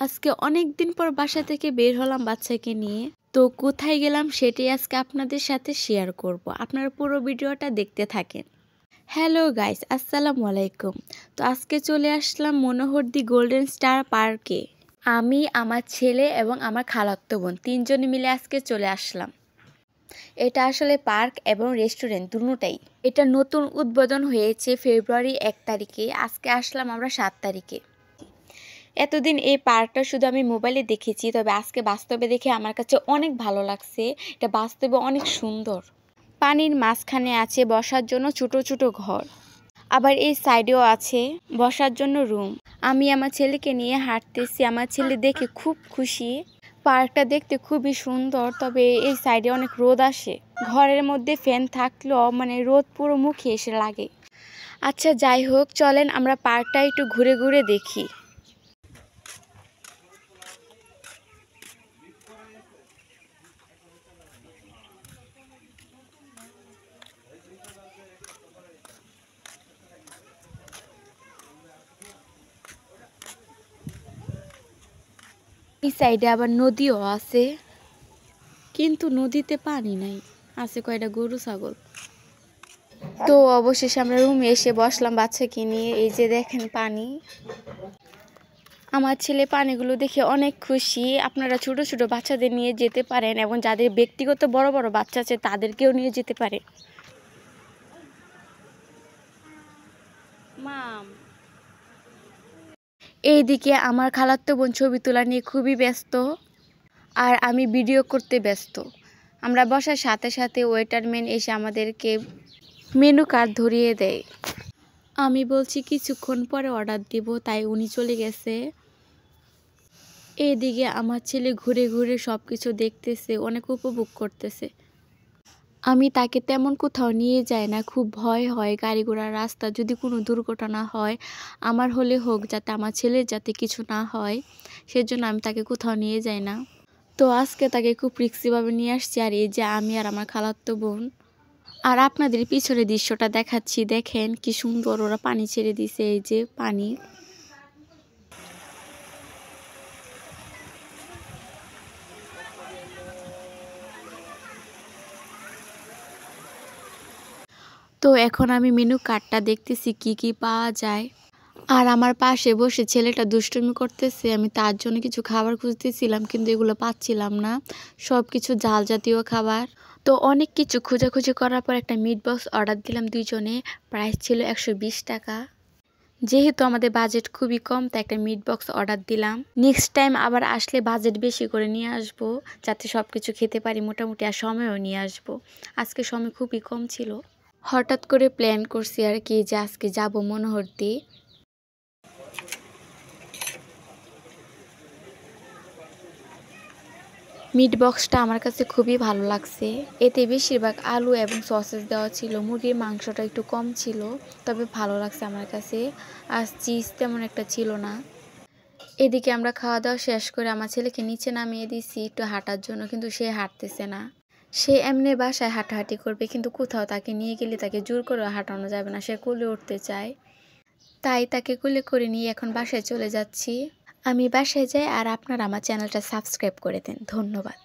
আজকে অনেক দিন পর বাসা থেকে বের হলাম বাচ্চাকে নিয়ে। তো কোথায় গেলাম সেটাই আজকে আপনাদের সাথে শেয়ার করব। আপনারা পুরো ভিডিওটা দেখতে থাকেন। হ্যালো গাইস, আসসালামু আলাইকুম। তো আজকে চলে আসলাম মনোহরদী গোল্ডেন স্টার পার্কে। আমি, আমার ছেলে এবং আমার খালাতো বোন তিনজনে মিলে আজকে চলে আসলাম। এটা আসলে পার্ক এবং রেস্টুরেন্ট দুটোটাই। এটা নতুন উদ্বোধন হয়েছে ফেব্রুয়ারি 1 তারিখে। আজকে আসলাম আমরা 7 তারিখে। এতদিন এই পার্কটা শুধু আমি মোবাইলে দেখেছি, তবে আজকে বাস্তবে দেখে আমার কাছে অনেক ভালো লাগছে। এটা বাস্তবে অনেক সুন্দর। পানির মাঝখানে আছে বসার জন্য ছোট ছোট ঘর, আবার এই সাইডেও আছে বসার জন্য রুম। আমি আমার ছেলেকে নিয়ে হাঁটতেছি, আমার ছেলে দেখে খুব খুশি। পার্কটা দেখতে খুবই সুন্দর, তবে এই সাইডে অনেক রোদ আসে। ঘরের মধ্যে ফ্যান থাকলেও রোদ পুরো মুখে এসে লাগে। আচ্ছা যাই হোক, চলেন আমরা পার্কটা একটু ঘুরে ঘুরে দেখি। এই সাইডে আবার নদীও আছে, কিন্তু নদীতে পানি নাই, আছে কয়টা গরু ছাগল। তো অবশেষে আমরা রুমে এসে বসলাম বাচ্চাকে নিয়ে। এই যে দেখেন পানি। আমার ছেলে পানিগুলো দেখে অনেক খুশি। আপনারা ছোট ছোট বাচ্চাদের নিয়ে যেতে পারেন, এবং যাদের ব্যক্তিগত বড় বড় বাচ্চা আছে তাদেরকেও নিয়ে যেতে পারে। এইদিকে আমার খালাতো বোন ছবি তোলা নিয়ে খুবই ব্যস্ত, আর আমি ভিডিও করতে ব্যস্ত। আমরা বসার সাথে সাথে ওয়েটারম্যান এসে আমাদেরকে মেনু কার্ড ধরিয়ে দেয়। আমি বলছি কিছুক্ষণ পরে অর্ডার দিব, তাই উনি চলে গেছে। এইদিকে আমার ছেলে ঘুরে ঘুরে সব কিছু দেখতেছে, অনেক উপভোগ করতেছে। আমি তাকে তেমন কোথাও নিয়ে যাই না, খুব ভয় হয় গাড়ি ঘোড়ার রাস্তা, যদি কোনো দুর্ঘটনা হয় আমার হলে হোক, যাতে আমার ছেলের যাতে কিছু না হয়, সেজন্য আমি তাকে কোথাও নিয়ে যাই না। তো আজকে তাকে খুব রিক্সিভাবে নিয়ে আসছি। আর এই যে আমি আর আমার খালাতো বোন। আর আপনাদের পিছনের দৃশ্যটা দেখাচ্ছি, দেখেন কি সুন্দর ওরা পানি ছেড়ে দিছে। এই যে পানি। তো এখন আমি মেনু কার্ডটা দেখতেছি কি কি পাওয়া যায়। আর আমার পাশে বসে ছেলেটা দুষ্টুমি করতেছে। আমি তার জন্য কিছু খাবার খুঁজতেছিলাম, কিন্তু এগুলো পাচ্ছিলাম না, সব কিছু ঝাল জাতীয় খাবার। তো অনেক কিছু খোঁজাখুঁজি করার পর একটা মিট বক্স অর্ডার দিলাম দুইজনে। প্রাইস ছিল 120 টাকা। যেহেতু আমাদের বাজেট খুবই কম, তাই একটা মিট বক্স অর্ডার দিলাম। নেক্সট টাইম আবার আসলে বাজেট বেশি করে নিয়ে আসবো, যাতে সব কিছু খেতে পারি মোটামুটি, আর সময়ও নিয়ে আসবো। আজকে সময় খুবই কম ছিল। হঠাৎ করে প্ল্যান করছি আর কি, যে আজকে যাবো মনোহরদী। মিট বক্সটা আমার কাছে খুবই ভালো লাগছে। এতে বেশিরভাগ আলু এবং সসেস দেওয়া ছিল। মুরগির মাংসটা একটু কম ছিল, তবে ভালো লাগছে আমার কাছে। আর চিজ তেমন একটা ছিল না। এদিকে আমরা খাওয়া দাওয়া শেষ করে আমার ছেলেকে নিচে নামিয়ে দিছি একটু হাঁটার জন্য, কিন্তু সে হাঁটতেছে না। সে এমনি বাসায় হাঁটাহাঁটি করবে, কিন্তু কোথাও তাকে নিয়ে গেলে তাকে জোর করে হাঁটানো যাবে না, সে কোলে উঠতে চায়। তাই তাকে কোলে করে নিয়ে এখন বাসায় চলে যাচ্ছি। আমি বাসায় যাই, আর আপনারা আমার চ্যানেলটা সাবস্ক্রাইব করে দেন। ধন্যবাদ।